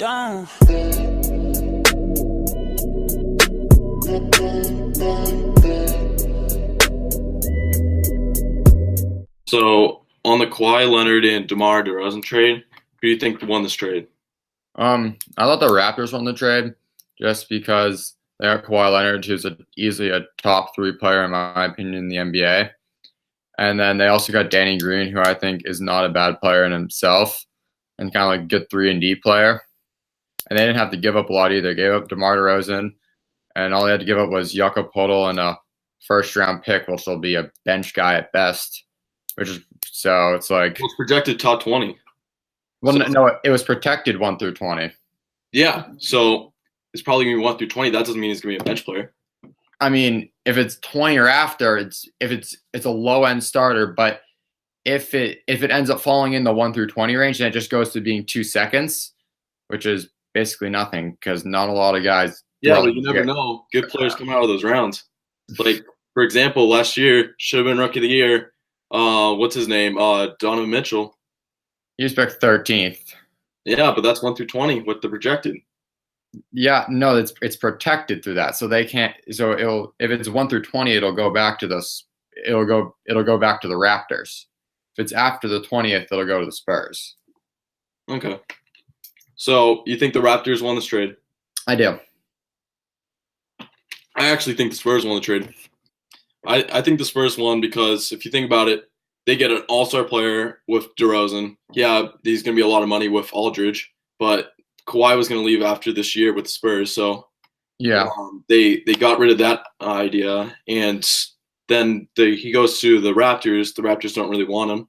Done. So on the Kawhi Leonard and DeMar DeRozan trade, who do you think won this trade? I thought the Raptors won the trade just because they got Kawhi Leonard, who's easily a top 3 player in my opinion in the NBA. And then they also got Danny Green, who I think is not a bad player in himself and kind of like a good 3-and-D player. And they didn't have to give up a lot either. They gave up DeMar DeRozan, and all they had to give up was Jakob Poeltl and a first-round pick, which will be a bench guy at best. So it's like, Well, it's projected top 20. well, no, it was protected 1 through 20. Yeah, so it's probably going to be 1 through 20. That doesn't mean he's going to be a bench player. I mean, if it's 20 or after, it's a low end starter. But if it ends up falling in the 1 through 20 range, then it just goes to being 2 seconds, which is basically nothing because not a lot of guys. Yeah, but you never know. Good players come out of those rounds. Like, for example, last year should have been Rookie of the Year. What's his name? Donovan Mitchell. He was picked 13th. Yeah, but that's 1 through 20 with the projected. Yeah, no, it's protected through that, so they can't. So if it's 1 through 20, it'll go back to this. It'll go back to the Raptors. If it's after the 20th, it'll go to the Spurs. Okay. So you think the Raptors won this trade? I do. I actually think the Spurs won the trade. I think the Spurs won because if you think about it, they get an all-star player with DeRozan. Yeah, he's going to be a lot of money with Aldridge, but Kawhi was going to leave after this year with the Spurs. So Yeah. they got rid of that idea, and then he goes to the Raptors. The Raptors don't really want him.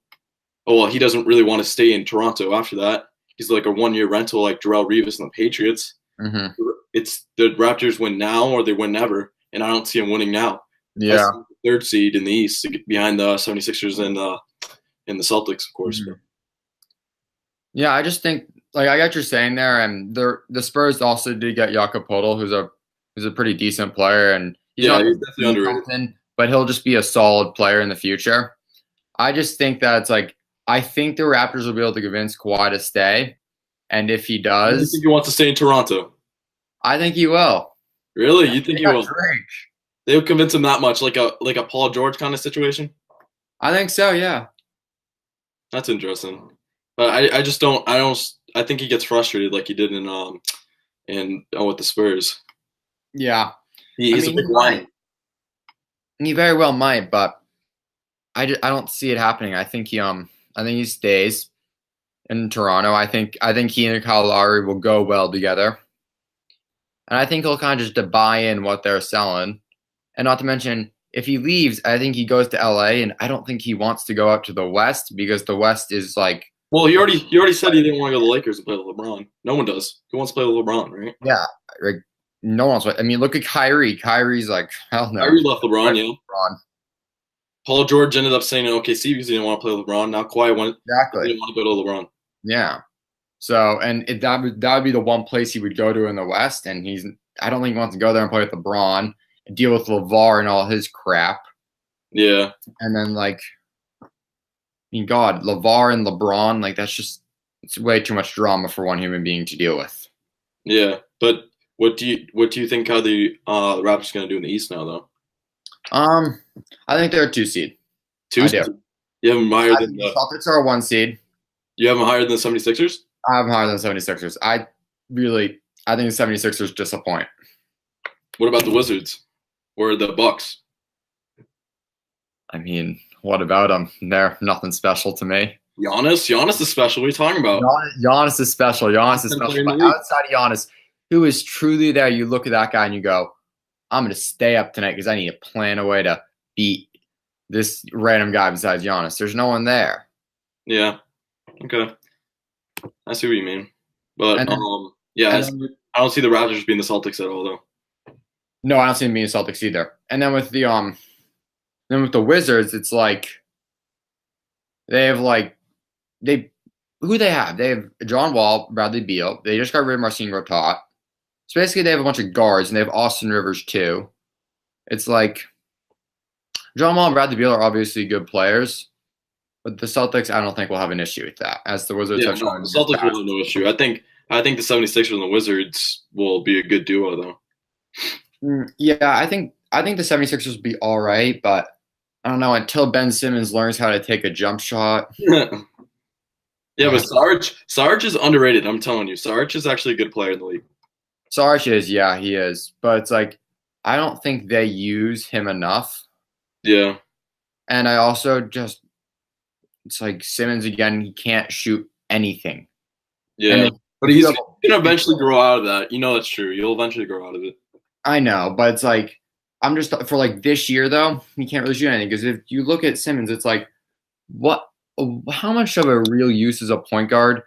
Oh, well, he doesn't really want to stay in Toronto after that. He's like a 1-year rental like Darrell Reeves and the Patriots. hmm It's the Raptors win now or they win never, and I don't see him winning now. Yeah. That's the 3rd seed in the East to get behind the 76ers and the Celtics, of course. Mhm. Yeah, I just think I got what you're saying there, and the Spurs also did get Jakob Poeltl, who's a pretty decent player, and he's Yeah, not he's definitely underrated. something, but he'll just be a solid player in the future. I just think that it's like I think the Raptors will be able to convince Kawhi to stay, and if he I does, think he wants to stay in Toronto. I think he will. Really? You think he will? Drake. They would convince him that much, like a Paul George kind of situation? I think so. Yeah. That's interesting. But I just don't. I think he gets frustrated like he did with the Spurs. Yeah. He's a big whine. He very well might, but I don't see it happening. I think he stays in Toronto. I think he and Kyle Lowry will go well together, and I think he'll kind of just buy in what they're selling. And not to mention, if he leaves, I think he goes to LA, and I don't think he wants to go up to the West because the West is like. Well, he already said he didn't want to go to the Lakers and play with LeBron. No one does. He wants to play with LeBron, right? Yeah, like no one's. I mean, look at Kyrie. Kyrie's like hell no. Kyrie left LeBron, yeah. LeBron. Paul George ended up saying in OKC because he didn't want to play with LeBron. Now Kawhi Exactly. didn't want to go to LeBron. Yeah. So, and that would be the one place he would go to in the West, and I don't think he wants to go there and play with LeBron and deal with LeVar and all his crap. Yeah. And then I mean, God, LeVar and LeBron, it's way too much drama for one human being to deal with. Yeah, but what do you think how the Raptors are going to do in the East now, though? I think they're a 2 seed. 2 seed? You have them higher than the Celtics are a 1 seed. You have them higher than the 76ers? I have them higher than the 76ers. I think the 76ers disappoint. What about the Wizards or the Bucks? I mean, what about them? They're nothing special to me. Giannis is special. What are you talking about? Giannis is special. Giannis is special. But outside of Giannis, who is truly there, you look at that guy and you go, I'm going to stay up tonight because I need to plan a way to beat this random guy besides Giannis. There's no one there. Yeah. Okay. I see what you mean. But, I don't see the Raptors being the Celtics at all, though. No, I don't see them being the Celtics either. And then with the Wizards, it's like they have who they have? They have John Wall, Bradley Beal. They just got rid of Marcin Gortat. So basically, they have a bunch of guards, and they have Austin Rivers too. It's like John Wall and Bradley Beal are obviously good players, but the Celtics, I don't think will have an issue with that. As the Wizards have shown, the Celtics will have no issue. I think I think the 76ers and the Wizards will be a good duo, though. Yeah, I think the 76ers will be all right, but I don't know until Ben Simmons learns how to take a jump shot. Yeah, but Sarge is underrated. I'm telling you, Sarge is actually a good player in the league. Sarge is, yeah, he is, but it's like I don't think they use him enough. Yeah, And I also just it's like Simmons again, he can't shoot anything. And yeah, but if you he's have gonna eventually grow out of that. You know that's true. You'll eventually grow out of it. I know, but it's like I'm just for like this year though, he can't really shoot anything because if you look at Simmons, it's like what how much of a real use is a point guard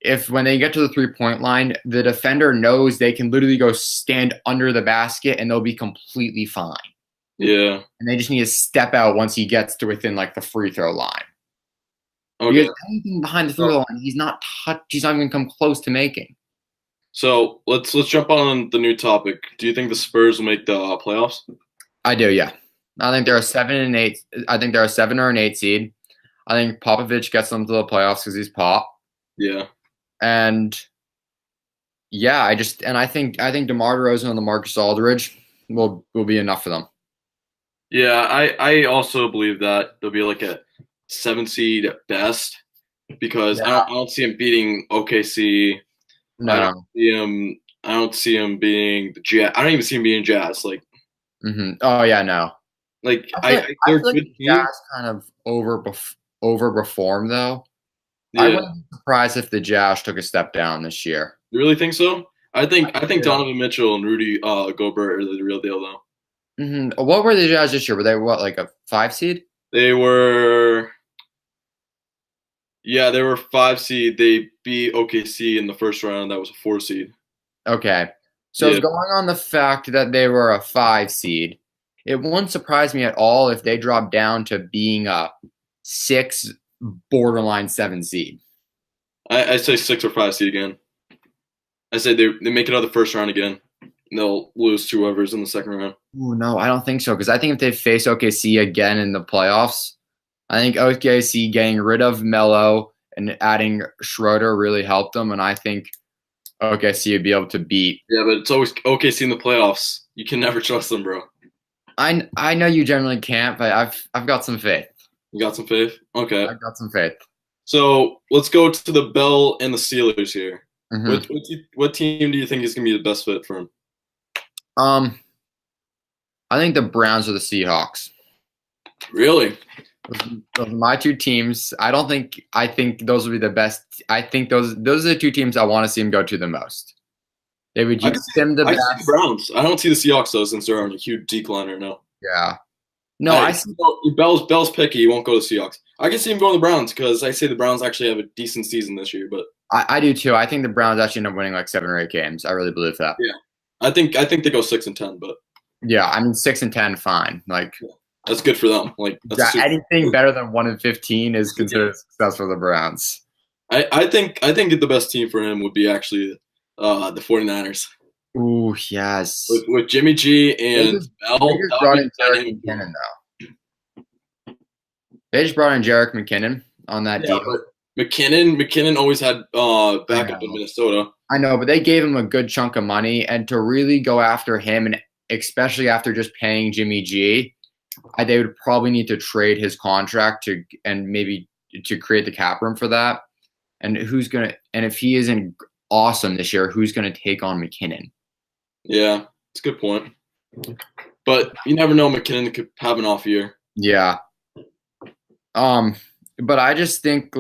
if when they get to the 3-point line, the defender knows they can literally go stand under the basket and they'll be completely fine. Yeah. And they just need to step out once he gets to within like the free throw line. Okay. Because anything behind the free throw line, he's not even come close to making. So let's jump on the new topic. Do you think the Spurs will make the playoffs? I do, yeah. I think they're a 7 and 8. I think they're a 7 or an 8 seed. I think Popovich gets them to the playoffs because he's Pop. Yeah. And yeah, I think DeMar DeRozan and LaMarcus Aldridge will be enough for them. Yeah, I also believe that they'll be like a 7 seed at best because I don't see him beating OKC. No. I don't see him being the Jazz. I don't even see him being Jazz. Like, oh yeah, no. Like I feel like the Jazz kind of overperformed though. Yeah. I wouldn't be surprised if the Jazz took a step down this year. You really think so? I think Donovan Mitchell and Rudy Gobert are the real deal though. What were the Jazz this year? Were they like a 5 seed? They were. Yeah, they were 5 seed. They beat OKC in the first round. That was a 4 seed. Okay. So going on the fact that they were a 5 seed, it wouldn't surprise me at all if they dropped down to being a 6, borderline 7 seed. I say 6 or 5 seed again. I say they make it out of the first round again. And they'll lose to whoever's in the second round. Ooh, no, I don't think so. Because I think if they face OKC again in the playoffs, I think OKC getting rid of Melo and adding Schroeder really helped them. And I think OKC would be able to beat. Yeah, but it's always OKC in the playoffs. You can never trust them, bro. I know you generally can't, but I've got some faith. You got some faith? Okay. I've got some faith. So let's go to the Bell and the Steelers here. What team do you think is going to be the best fit for him? I think the Browns or the Seahawks. Really? Those are my 2 teams. I think those would be the best. I think those are the 2 teams I want to see him go to the most. They would use them the best. I see the Browns. I don't see the Seahawks though, since they're on a huge decline right now. Yeah. No, I see. Bell's picky. He won't go to Seahawks. I can see him going to the Browns because I say the Browns actually have a decent season this year. But I do too. I think the Browns actually end up winning like 7 or 8 games. I really believe that. Yeah. I think they go 6 and 10, but yeah, I mean 6 and 10, fine. Like that's good for them. Like anything better than 1 and 15 is considered success for the Browns. I think the best team for him would be actually the 49ers. Ooh, yes. With Jimmy G and Bell. They just brought in Jerick McKinnon though. They just brought in Jerick McKinnon on that deal. But McKinnon always had backup in Minnesota. I know, but they gave him a good chunk of money, and to really go after him, and especially after just paying Jimmy G, they would probably need to trade his contract and maybe to create the cap room for that. And if he isn't awesome this year, who's gonna take on McKinnon? Yeah, it's a good point. But you never know, McKinnon could have an off year. Yeah. But I just think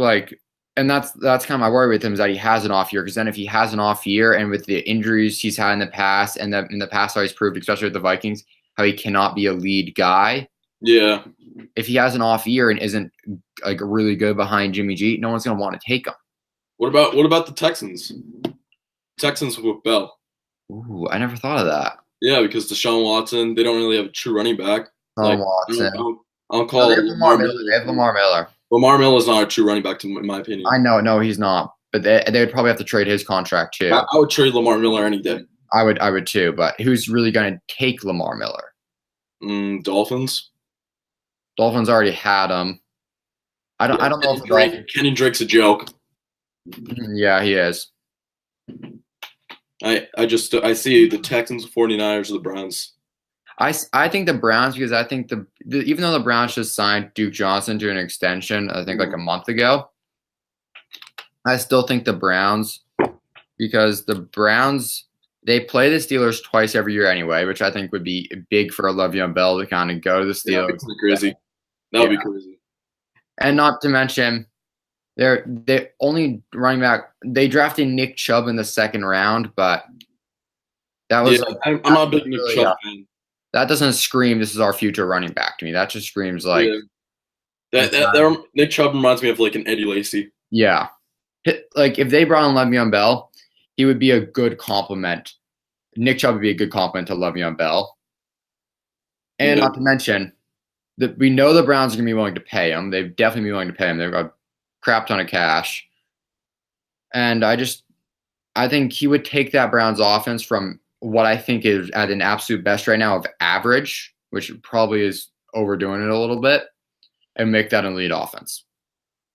and that's kind of my worry with him is that he has an off year, because then if he has an off year and with the injuries he's had in the past and in the past how he's proved, especially with the Vikings, how he cannot be a lead guy. Yeah. If he has an off year and isn't like really good behind Jimmy G, no one's gonna want to take him. What about the Texans? Texans with Bell. Ooh, I never thought of that. Yeah, because Deshaun Watson, they don't really have a true running back. Watson. I'll call it Lamar Miller. They have Lamar Miller. Lamar Miller is not a true running back, in my opinion. I know, no, he's not. But they would probably have to trade his contract too. I would trade Lamar Miller any day. I would too. But who's really going to take Lamar Miller? Dolphins. Dolphins already had him. I don't know if Kenny Drake's a joke. Yeah, he is. I see the Texans, 49ers, or the Browns. I think the Browns, because I think even though the Browns just signed Duke Johnson to an extension, I think like a month ago, I still think the Browns, because the Browns, they play the Steelers twice every year anyway, which I think would be big for Le'Veon Bell to kind of go to the Steelers. Yeah, that'd be crazy. That would be crazy. And not to mention, they only running back. They drafted Nick Chubb in the second round, but that was I'm not a big Nick Chubb fan. That doesn't scream this is our future running back to me. That just screams like Nick Chubb reminds me of like an Eddie Lacy. Yeah, like if they brought in Le'Veon Bell, he would be a good complement. Nick Chubb would be a good complement to Le'Veon Bell, and not to mention that we know the Browns are going to be willing to pay him. They've definitely be willing to pay him. They've got a crap ton of cash, and I think he would take that Browns offense from what I think is at an absolute best right now of average, which probably is overdoing it a little bit, and make that an elite offense.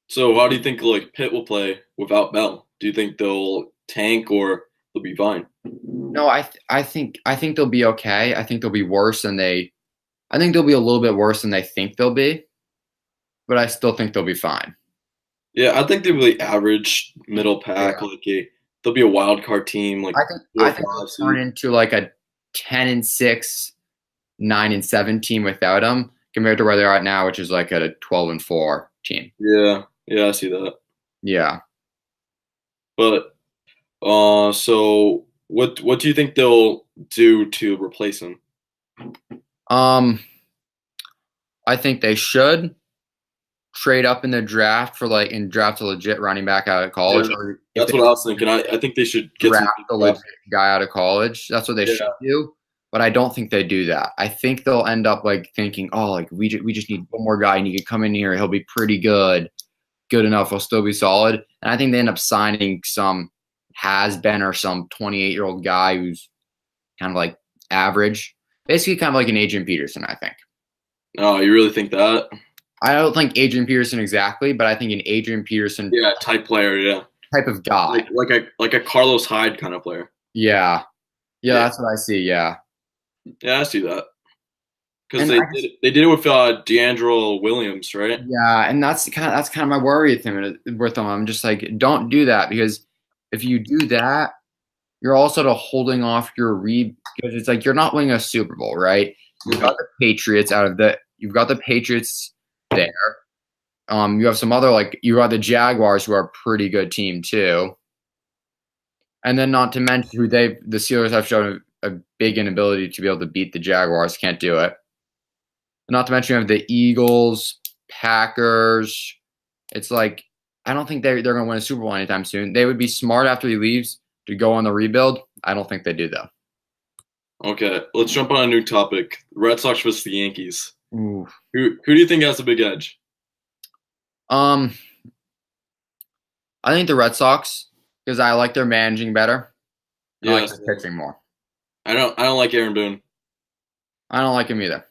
So how do you think like Pitt will play without Bell? Do you think they'll tank or they'll be fine? No, I think they'll be okay. I think they'll be worse than I think they'll be a little bit worse than they think they'll be, but I still think they'll be fine. Yeah, I think they'll be average, middle pack. Yeah. They'll be a wild card team. Like I think they'll turn into like a 10-6, 9-7 team without them, compared to where they're at now, which is like a 12-4 team. Yeah, I see that. Yeah, but so what do you think they'll do to replace him? I think they should trade up in the draft and draft a legit running back out of college. Yeah, that's what I was thinking. I think they should draft a legit guy out of college. That's what they should do. But I don't think they do that. I think they'll end up like thinking, oh, like we just need one more guy and he can come in here. He'll be pretty good enough. He'll still be solid. And I think they end up signing some has-been or some 28-year-old guy who's kind of like average. Basically kind of like an Adrian Peterson, I think. Oh, you really think that? I don't think Adrian Peterson exactly, but I think an Adrian Peterson type player, type of guy. Like a Carlos Hyde kind of player. Yeah, that's what I see, yeah. Yeah, I see that. Because they did it with D'Angelo Williams, right? Yeah, and that's kind of my worry with them. I'm just like, don't do that, because if you do that, you're also holding off your because it's like you're not winning a Super Bowl, right? You've got the Patriots you've got the Patriots there. You have some other you got the Jaguars, who are a pretty good team too. And then not to mention the Steelers have shown a big inability to be able to beat the Jaguars, can't do it. Not to mention you have the Eagles, Packers. It's like I don't think they're going to win a Super Bowl anytime soon. They would be smart after he leaves to go on the rebuild. I don't think they do though. Okay, let's jump on a new topic. Red Sox versus the Yankees. Ooh. Who do you think has the big edge? I think the Red Sox, because I like their managing better. I like their pitching more. I don't like Aaron Boone. I don't like him either.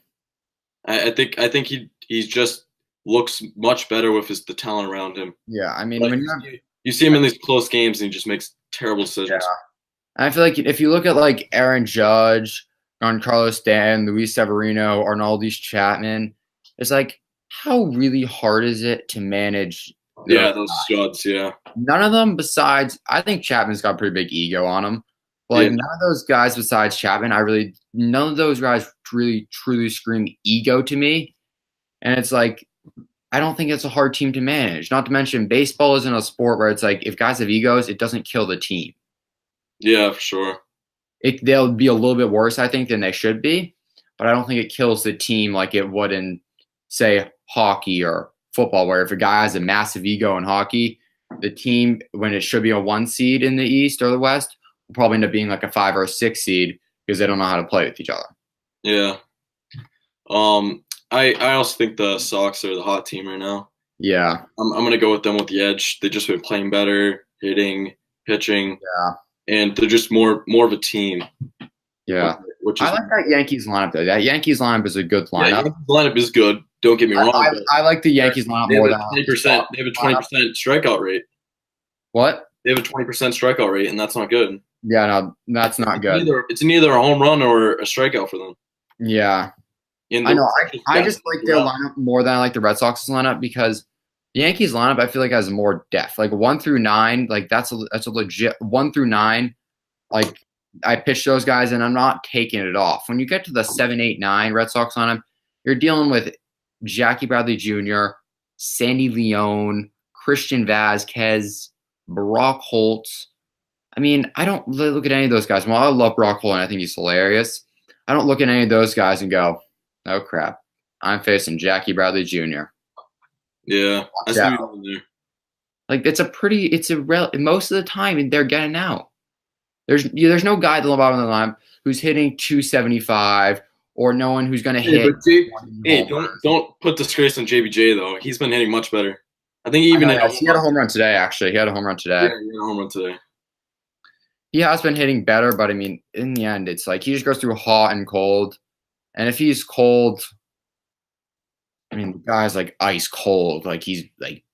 I think he just looks much better with the talent around him. Yeah, I mean, when you see him in these close games and he just makes terrible decisions. Yeah. And I feel like if you look at like Aaron Judge, Giancarlo Stanton, Luis Severino, Arnaldis Chapman, it's like, how really hard is it to manage? Those studs, yeah. None of them besides, I think Chapman's got a pretty big ego on him. But none of those guys besides Chapman, none of those guys really truly scream ego to me. And it's like, I don't think it's a hard team to manage. Not to mention, baseball isn't a sport where it's like, if guys have egos, it doesn't kill the team. Yeah, for sure. They'll be a little bit worse, I think, than they should be. But I don't think it kills the team like it would in, say, hockey or football, where if a guy has a massive ego in hockey, the team, when it should be a 1 seed in the East or the West, will probably end up being like a 5 or a 6 seed because they don't know how to play with each other. Yeah. I also think the Sox are the hot team right now. Yeah. I'm gonna go with them with the edge. They've just been playing better, hitting, pitching. Yeah. And they're just more of a team. Yeah. I like that Yankees lineup though. That Yankees lineup is a good lineup. Yeah, Yankees lineup is good. Don't get me wrong. I like the Yankees lineup more than 20%. They have a 20% strikeout rate. What? They have a 20% strikeout rate, and that's not good. Yeah, no, that's not good. It's neither a home run or a strikeout for them. Yeah. And I know. I just like their lineup more than I like the Red Sox's lineup because the Yankees lineup I feel like has more depth. Like 1 through 9, like that's a legit 1 through 9. Like I pitch those guys and I'm not taking it off. When you get to the 7, 8, 9 Red Sox lineup, you're dealing with Jackie Bradley Jr., Sandy Leone, Christian Vasquez, Brock Holtz. I mean, I don't look at any of those guys. Well, I love Brock Holtz and I think he's hilarious. I don't look at any of those guys and go, oh crap, I'm facing Jackie Bradley Jr. Yeah, I see what you're there. Like most of the time they're getting out. There's no guy at the bottom of the line who's hitting 275 or no one who's going to hit. Don't put disgrace on JBJ though. He's been hitting much better. I think he had a home run today. Actually, he had a home run today. Yeah, he had a home run today. He has been hitting better, but I mean, in the end, it's like he just goes through hot and cold. And if he's cold, I mean, the guy's like ice cold. Like he's like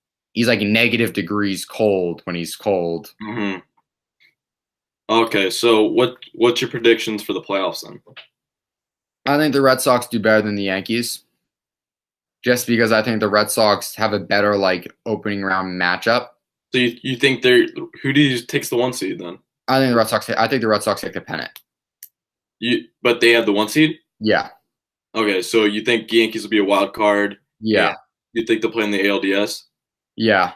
negative degrees cold when he's cold. Mm-hmm. Okay, so what's your predictions for the playoffs then? I think the Red Sox do better than the Yankees, just because I think the Red Sox have a better like opening round matchup. So you think who do you takes the 1 seed then? I think the Red Sox take the pennant. But they have the 1 seed? Yeah. Okay, so you think Yankees will be a wild card? Yeah. You think they'll play in the ALDS? Yeah.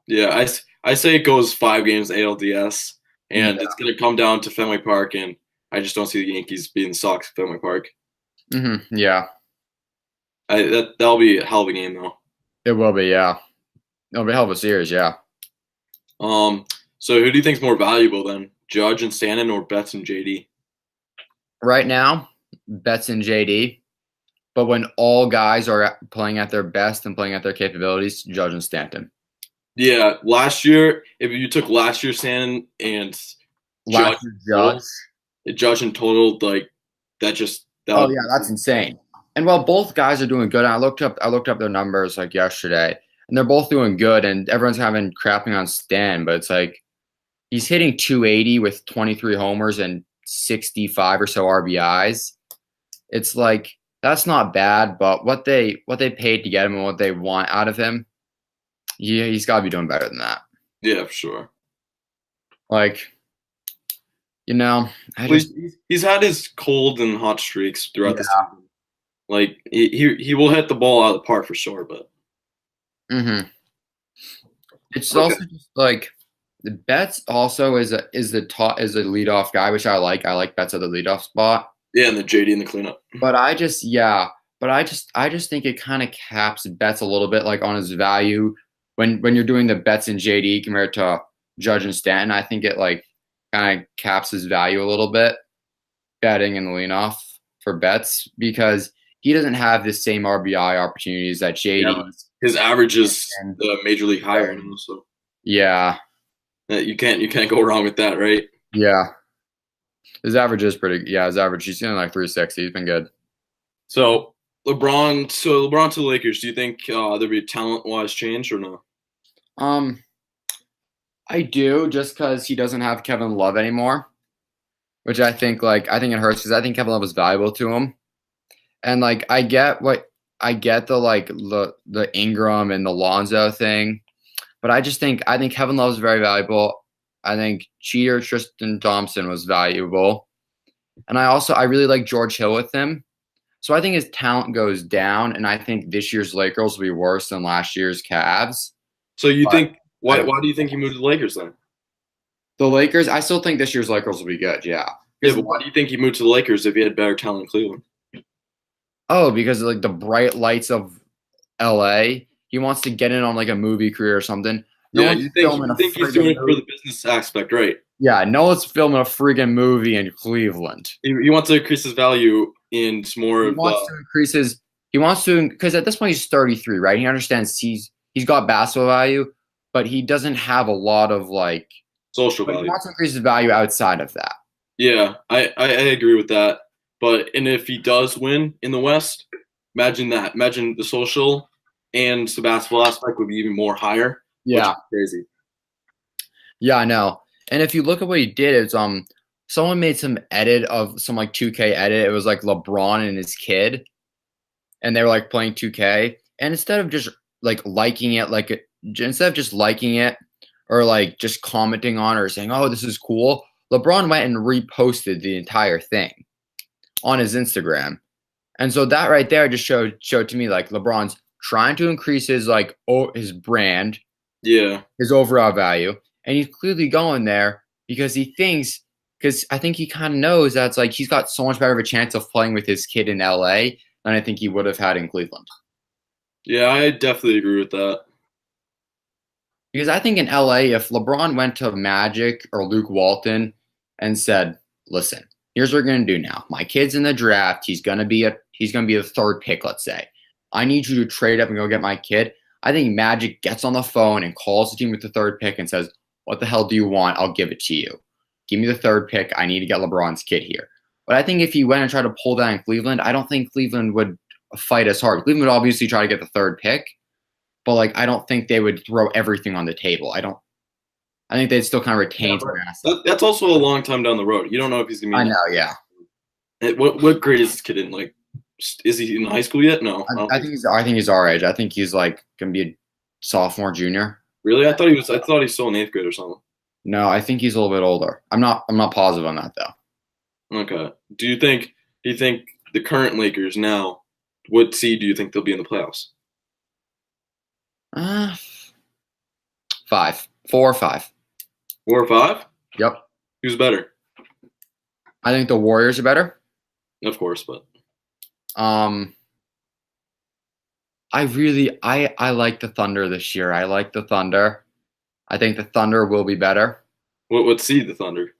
Yeah, I say it goes 5 games ALDS, and it's going to come down to Fenway Park, and I just don't see the Yankees beating the Sox at Fenway Park. Mm-hmm. Yeah. That'll be a hell of a game, though. It will be, yeah. It'll be a hell of a series, yeah. So who do you think is more valuable then, Judge and Stanton or Betts and JD? Right now, Betts and JD. But when all guys are playing at their best and playing at their capabilities, Judge and Stanton. Yeah, last year, if you took last year's Stanton and Judge in total, like that's insane. And while both guys are doing good, I looked up their numbers like yesterday, and they're both doing good, and everyone's crapping on Stan, but it's like he's hitting 280 with 23 homers and 65 or so RBIs. It's like that's not bad, but what they paid to get him and what they want out of him, he's got to be doing better than that. Yeah, for sure. Like, he's had his cold and hot streaks throughout the season. Like he will hit the ball out of the park for sure, but it's also just like the Betts also is a leadoff guy, which I like. I like Betts at the leadoff spot. Yeah, and the JD in the cleanup. But I just think it kind of caps Betts a little bit, like on his value when you're doing the Betts and JD compared to Judge and Stanton. I think it like kind of caps his value a little bit, betting in the leadoff for Betts, because he doesn't have the same RBI opportunities that JD. Yeah, his average is major league higher, so yeah, you can't go wrong with that, right? Yeah. His average is pretty. Yeah, his average. He's in like 360. He's been good. So LeBron to the Lakers. Do you think there'll be a talent-wise change or no? I do, just because he doesn't have Kevin Love anymore, which I think it hurts because I think Kevin Love is valuable to him, and like I get the Ingram and the Lonzo thing, but I think Kevin Love is very valuable. I think cheater Tristan Thompson was valuable. And I really like George Hill with him. So I think his talent goes down, and I think this year's Lakers will be worse than last year's Cavs. So why do you think he moved to the Lakers then? The Lakers, I still think this year's Lakers will be good, yeah. Yeah, but why do you think he moved to the Lakers if he had better talent in Cleveland? Oh, because of like the bright lights of LA. He wants to get in on like a movie career or something. You think he's doing it for the business aspect, right? Yeah, no one's filming a friggin' movie in Cleveland. He wants to increase his value in more of. He wants to, because at this point he's 33, right? He understands he's got basketball value, but he doesn't have a lot of like social value. He wants to increase his value outside of that. Yeah, I agree with that. And if he does win in the West, imagine that. Imagine the social and the basketball aspect would be even more higher. Yeah, crazy. Yeah, I know. And if you look at what he did, it's someone made some edit of some like 2K edit. It was like LeBron and his kid, and they were like playing 2K. And instead of just like liking it, instead of just liking it or like just commenting on it or saying, "Oh, this is cool," LeBron went and reposted the entire thing on his Instagram. And so that right there just showed to me like LeBron's trying to increase his his brand, Yeah. his overall value, and he's clearly going there because I think he kind of knows that it's like he's got so much better of a chance of playing with his kid in LA than I think he would have had in Cleveland. Yeah, I definitely agree with that. Because I think in LA, if LeBron went to Magic or Luke Walton and said, "Listen, here's what we're gonna do now. My kid's in the draft. He's gonna be the third pick, let's say. I need you to trade up and go get my kid." I think Magic gets on the phone and calls the team with the third pick and says, "What the hell do you want? I'll give it to you. Give me the third pick. I need to get LeBron's kid here." But I think if he went and tried to pull that in Cleveland, I don't think Cleveland would fight as hard. Cleveland would obviously try to get the third pick, but like I don't think they would throw everything on the table. I think they'd still kind of retain some assets. That's also a long time down the road. You don't know if he's gonna be. I know, yeah. What grade is this kid in? Like, is he in high school yet? No. I think he's our age. I think he's like gonna be a sophomore, junior. Really? I thought he's still in 8th grade or something. No, I think he's a little bit older. I'm not positive on that though. Okay. Do you think the current Lakers now, what seed do you think they'll be in the playoffs? 5, 4 or 5. 4 or 5? Yep. Who's better? I think the Warriors are better. Of course, but I like the Thunder this year. I like the Thunder. I think the Thunder will be better. what seed the Thunder?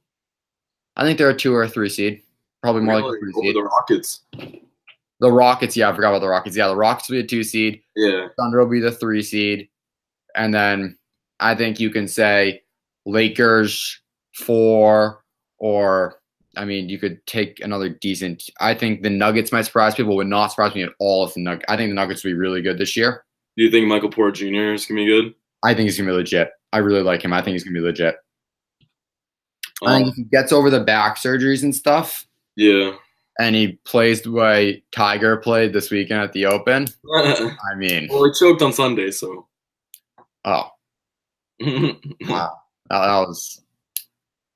I think they're a 2 or a 3 seed. Probably more Really? like a 3 Over seed. the Rockets. The Rockets, yeah, I forgot about the Rockets. Yeah, the Rockets will be a 2 seed. Yeah. Thunder will be the 3 seed. And then I think you can say Lakers 4, or I mean, you could take another decent. I think the Nuggets might surprise people. Would not surprise me at all if I think the Nuggets will be really good this year. Do you think Michael Porter Jr. is gonna be good? I think he's gonna be legit. I really like him. I think he's gonna be legit. I think if he gets over the back surgeries and stuff, yeah, and he plays the way Tiger played this weekend at the Open, I mean, well, he choked on Sunday, so. Oh, wow, that was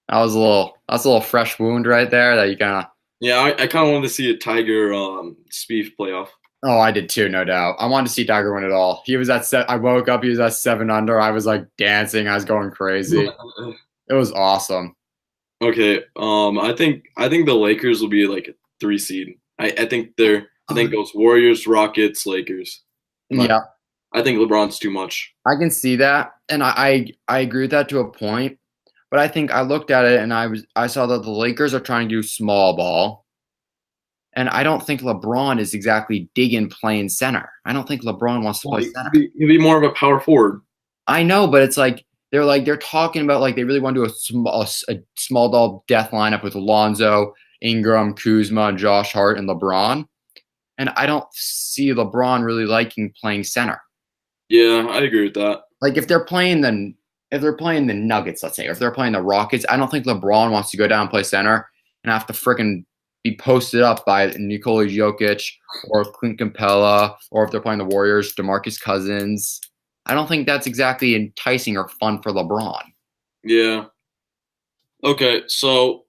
a little fresh wound right there that you kind of. Yeah, I kind of wanted to see a Tiger Spieth playoff. Oh, I did too, no doubt. I wanted to see Tiger win it all. He was I woke up, he was at 7 under. I was like dancing. I was going crazy. It was awesome. Okay, I think the Lakers will be like a 3 seed. I think it goes Warriors, Rockets, Lakers. Yeah, I think LeBron's too much. I can see that, and I agree with that to a point. But I think I looked at it and I saw that the Lakers are trying to do small ball, and I don't think LeBron is exactly digging playing center. I don't think LeBron wants to play center. He'll be more of a power forward. I know, but it's like they're talking about like they really want to do a small ball death lineup with Alonzo, Ingram, Kuzma, and Josh Hart and LeBron, and I don't see LeBron really liking playing center. Yeah, I agree with that. Like if they're playing the Nuggets, let's say, or if they're playing the Rockets, I don't think LeBron wants to go down and play center and have to frickin' be posted up by Nikola Jokic or Clint Capella, or if they're playing the Warriors, DeMarcus Cousins. I don't think that's exactly enticing or fun for LeBron. Yeah. Okay, so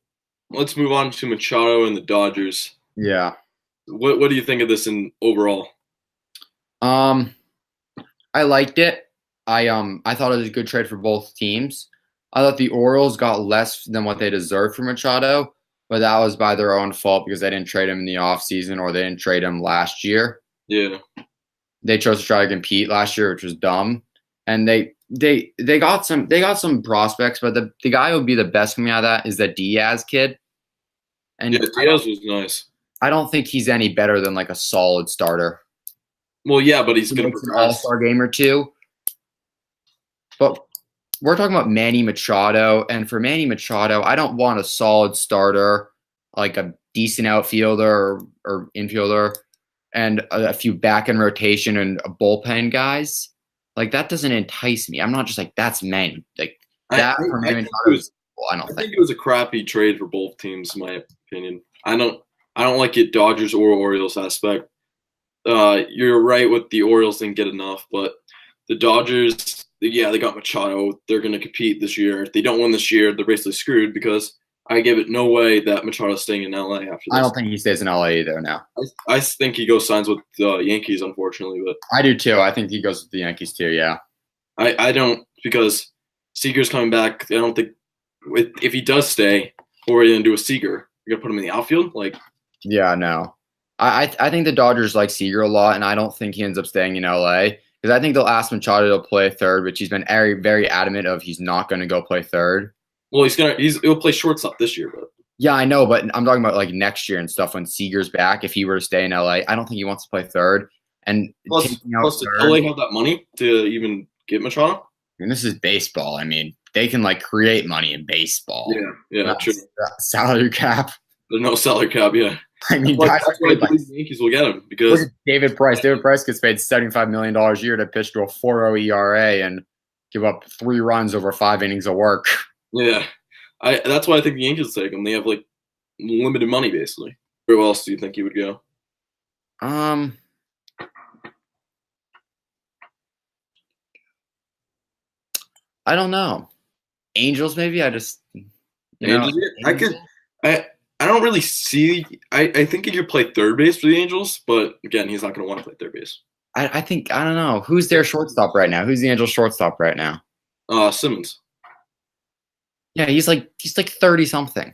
let's move on to Machado and the Dodgers. Yeah. What do you think of this in overall? I liked it. I thought it was a good trade for both teams. I thought the Orioles got less than what they deserved for Machado, but that was by their own fault because they didn't trade him in the offseason, or they didn't trade him last year. Yeah. They chose to try to compete last year, which was dumb. And they got some prospects, but the guy who would be the best coming out of that is the Diaz kid. And yeah, Diaz was nice. I don't think he's any better than like a solid starter. Well, yeah, but he's going to an all-star game or two. But we're talking about Manny Machado, and for Manny Machado, I don't want a solid starter, like a decent outfielder or infielder, and a few back-end rotation and a bullpen guys. Like, that doesn't entice me. I'm not just like, that's Manny. Like, that for Manny Machado Well, I don't I think. think it was a crappy trade for both teams, in my opinion. I don't like it Dodgers or Orioles aspect. You're right with the Orioles didn't get enough, but the Dodgers, yeah, they got Machado. They're going to compete this year. If they don't win this year, they're basically screwed because I give it no way that Machado's staying in LA after this. I don't think he stays in LA either now. I think he goes signs with the Yankees, unfortunately, but I do too. I think he goes with the Yankees too. Yeah. I don't because Seager's coming back. I don't think if he does stay, what are you going to do with Seager? You're going to put him in the outfield? Like, Yeah, no. I think the Dodgers like Seager a lot, and I don't think he ends up staying in LA because I think they'll ask Machado to play third, which he's been very, very adamant of he's not going to go play third. well, he'll play shortstop this year, but Yeah, I know, but I'm talking about like next year and stuff when Seager's back. If he were to stay in LA, I don't think he wants to play third. And plus does LA have that money to even get Machado? and this is baseball. I mean, they can like create money in baseball. Yeah, true. Salary cap. There's no salary cap, yeah. I mean, That's why I believe the Yankees will get him because look at David Price. David Price gets paid $75 million a year to pitch to a 4.0 ERA and give up 3 runs over 5 innings of work. yeah, that's why I think the Yankees will take him. They have like limited money basically. Where else do you think he would go? I don't know. Angels, maybe. I just, Angels, I don't really see. I think he could play third base for the Angels, but again, he's not going to want to play third base. I think I don't know who's their shortstop right now. Who's the Angels shortstop right now? Simmons. Yeah, he's like 30 something.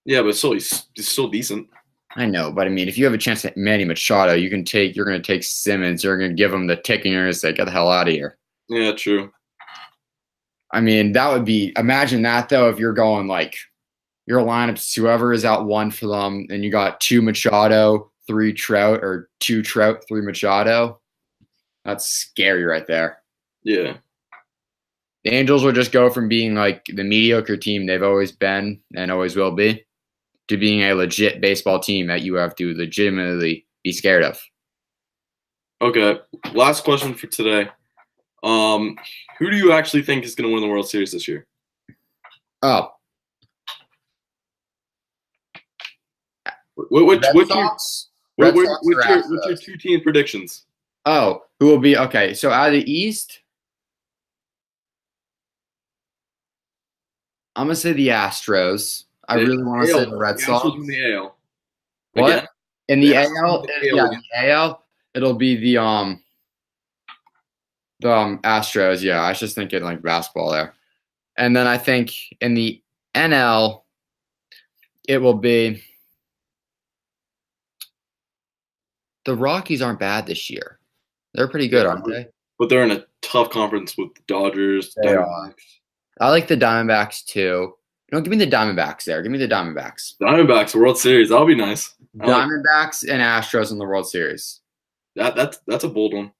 Yeah, but still, he's still decent. I know, but I mean, if you have a chance at Manny Machado, you're going to take Simmons. You're going to give him the tick, and you're going to say, "Get the hell out of here." Yeah, true. I mean, that would be. Imagine that though. If you're going like your lineups, whoever is out 1 for them, and you got 2 Machado, 3 Trout, or 2 Trout, 3 Machado. That's scary right there. Yeah. The Angels will just go from being like the mediocre team they've always been and always will be to being a legit baseball team that you have to legitimately be scared of. Okay. Last question for today. Who do you actually think is going to win the World Series this year? Oh, What's your 2-team predictions? Oh, who will be okay? So out of the East, I'm gonna say the Astros. I really want to say the Red Sox. Astros in the AL. What? Again? In the Yeah, AL? Yeah, the AL. It'll be the Astros. Yeah, I was just thinking like basketball there. And then I think in the NL, it will be the Rockies aren't bad this year. They're pretty good, aren't they? But they're in a tough conference with the Dodgers. They are. I like the Diamondbacks too. No, give me the Diamondbacks there. Give me the Diamondbacks. Diamondbacks World Series. That'll be nice. Diamondbacks and Astros in the World Series. That's a bold one.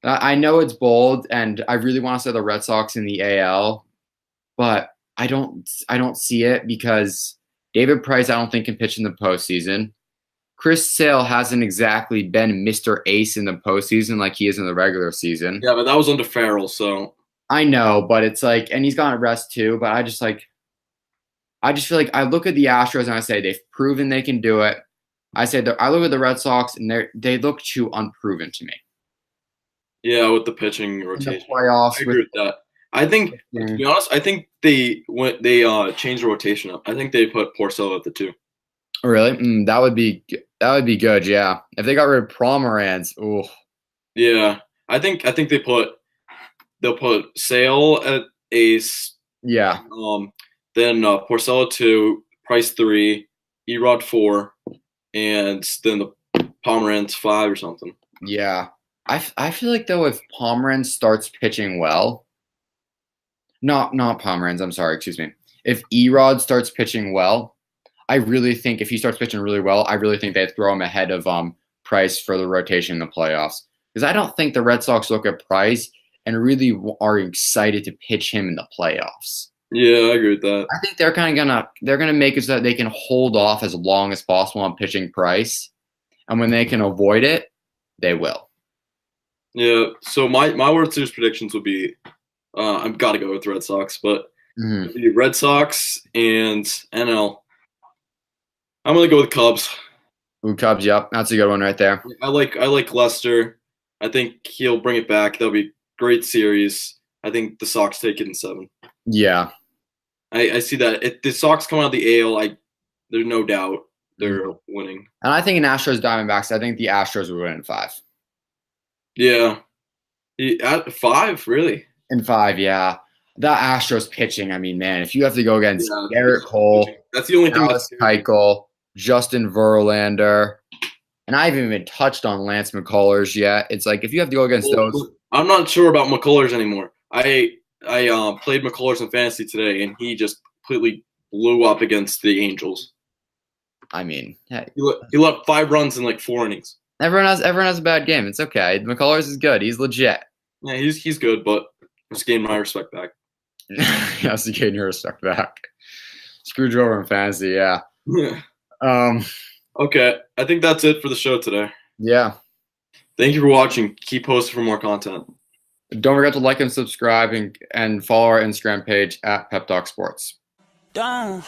I know it's bold, and I really want to say the Red Sox in the AL, but I don't see it because David Price I don't think can pitch in the postseason. Chris Sale hasn't exactly been Mr. Ace in the postseason like he is in the regular season. Yeah, but that was under Farrell, so I know, but it's like, and he's gone to rest too. But I just feel like I look at the Astros and I say they've proven they can do it. I look at the Red Sox and they look too unproven to me. Yeah, with the pitching rotation, in the playoffs, I agree with that. I think, to be honest, I think they changed the rotation up. I think they put Porcello at the 2. Oh, really? That would be good. Yeah, if they got rid of Pomeranz, ooh. Yeah, I think they'll put Sale at ace. Yeah. Then Porcello 2, Price 3, Erod 4, and then the Pomeranz 5 or something. Yeah. I feel like though if Pomeranz starts pitching well, not Pomeranz, I'm sorry, excuse me. If Erod starts pitching well, I really think if he starts pitching really well, I really think they'd throw him ahead of Price for the rotation in the playoffs. Because I don't think the Red Sox look at Price and really are excited to pitch him in the playoffs. Yeah, I agree with that. I think they're gonna make it so that they can hold off as long as possible on pitching Price, and when they can avoid it, they will. Yeah. So my World Series predictions would be, I've got to go with the Red Sox, but Mhm. The Red Sox and NL. I'm gonna go with Cubs. Ooh, Cubs, yep. That's a good one right there. I like Lester. I think he'll bring it back. That'll be a great series. I think the Sox take it in 7. Yeah. I see that. If the Sox come out of the AL, there's no doubt they're winning. And I think in Astros Diamondbacks, I think the Astros would win in 5. Yeah. At 5, really? In 5, yeah. The Astros pitching, I mean, man, if you have to go against Garrett Cole, that's the only thing. Dallas Keuchel, Justin Verlander, and I haven't even touched on Lance McCullers yet. It's like if you have to go against those. I'm not sure about McCullers anymore. I played McCullers in fantasy today, and he just completely blew up against the Angels. I mean, hey. He let 5 runs in like 4 innings. Everyone has a bad game. It's okay. McCullers is good. He's legit. Yeah, he's good, but just gained my respect back. He has to gain your respect back. Screwed you over in fantasy, yeah. Okay, I think that's it for the show today. Yeah. Thank you for watching. Keep posting for more content. Don't forget to like and subscribe and follow our Instagram page at Pep Talk Sports. Done.